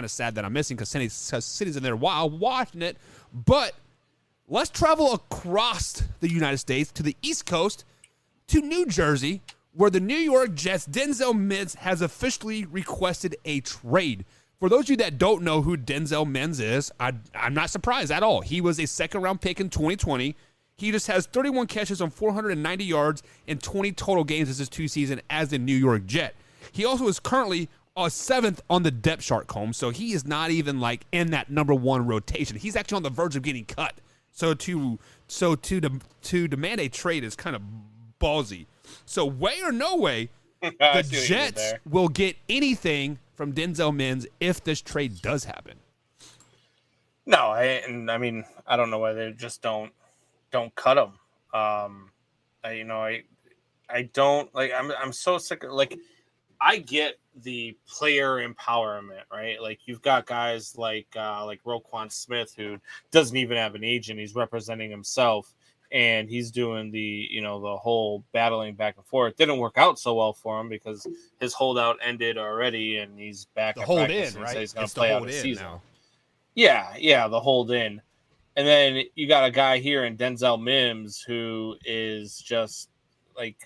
kind of sad that I'm missing because City's in there while watching it. But let's travel across the United States to the East Coast to New Jersey, where the New York Jets' Denzel Mims has officially requested a trade. For those of you that don't know who Denzel Mims is, I'm not surprised at all. He was a second-round pick in 2020. He just has 31 catches on 490 yards in 20 total games this is 2 seasons as a New York Jet. He also is currently 7th on the depth chart, Combs, so he is not even like in that number 1 rotation. He's actually on the verge of getting cut. So to demand a trade is kind of ballsy. So way or no way, the Jets will get anything from Denzel Mims if this trade does happen. No, I don't know why they just don't cut him. I don't like. I'm so sick of, like, I get the player empowerment, right? Like, you've got guys like Roquan Smith, who doesn't even have an agent. He's representing himself, and he's doing the whole battling back and forth. Didn't work out so well for him because his holdout ended already, and he's back the at hold practice, in, right? So he's going to play out the season now. Yeah, the hold in. And then you got a guy here in Denzel Mims who is just like,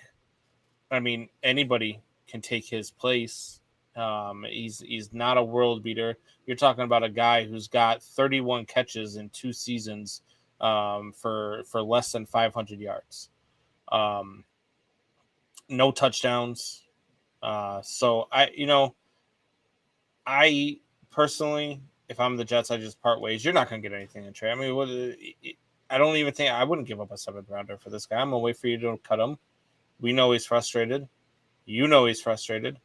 I mean, anybody can take his place. He's not a world beater. You're talking about a guy who's got 31 catches in 2 seasons for less than 500 yards. No touchdowns. So I personally, if I'm the Jets, I just part ways. You're not going to get anything in trade. I mean, I don't even think I wouldn't give up a 7th rounder for this guy. I'm going to wait for you to cut him. We know he's frustrated. You know he's frustrated.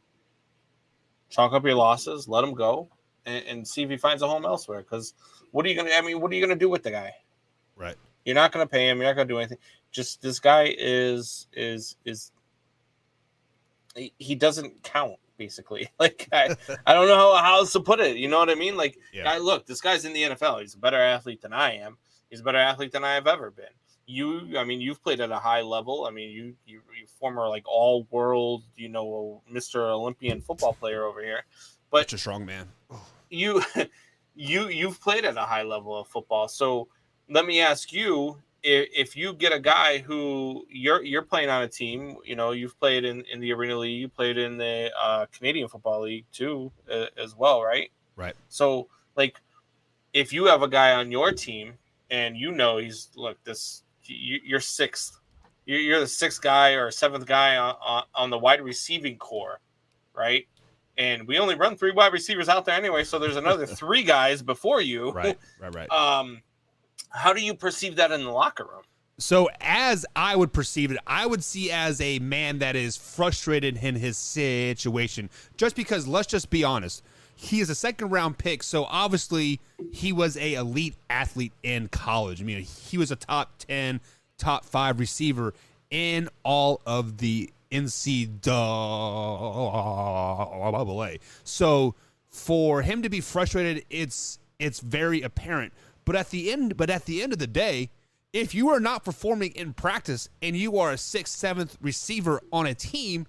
Chalk up your losses, let him go, and see if he finds a home elsewhere. Because what are you going to do with the guy? Right. You're not going to pay him. You're not going to do anything. Just this guy is he doesn't count. Basically, like I don't know how else to put it. You know what I mean? Like, yeah. Look, this guy's in the NFL. He's a better athlete than I am. He's a better athlete than I have ever been. You've played at a high level. I mean, you former like all world, Mr. Olympian football player over here. But such a strong man. You've played at a high level of football. So let me ask you. If you get a guy who you're playing on a team, you've played in the Arena League, you played in the Canadian Football League too, as well, right? Right. So, like, if you have a guy on your team and you're 6th, you're the 6th guy or 7th guy on the wide receiving core, right? And we only run 3 wide receivers out there anyway, so there's another 3 guys before you. Right. How do you perceive that in the locker room? So as I would perceive it, I would see as a man that is frustrated in his situation, just because, let's just be honest, he is a 2nd-round pick, so obviously he was a elite athlete in college. I mean, he was a top 10, top 5 receiver in all of the NCAA. So for him to be frustrated, it's very apparent. But at the end of the day, if you are not performing in practice and you are a 6th, 7th receiver on a team,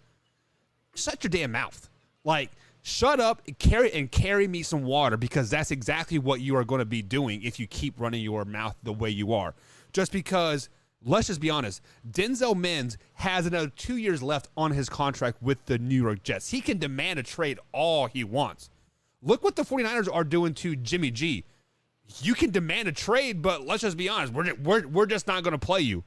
shut your damn mouth. Like, shut up and carry me some water, because that's exactly what you are going to be doing if you keep running your mouth the way you are. Just because, let's just be honest, Denzel Mims has another 2 years left on his contract with the New York Jets. He can demand a trade all he wants. Look what the 49ers are doing to Jimmy G. You can demand a trade, but let's just be honest. We're just not going to play you.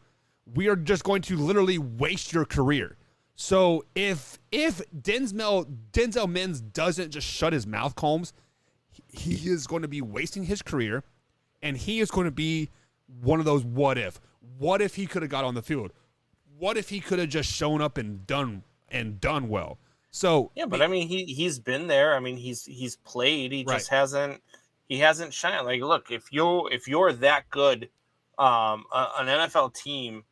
We are just going to literally waste your career. So if Denzel Mims doesn't just shut his mouth, Combs, he is going to be wasting his career, and he is going to be one of those what if. What if he could have got on the field? What if he could have just shown up and done well? So yeah, but I mean, he's been there. I mean, he's played. He just hasn't. He hasn't shined. Like, look, if you're that good, an NFL team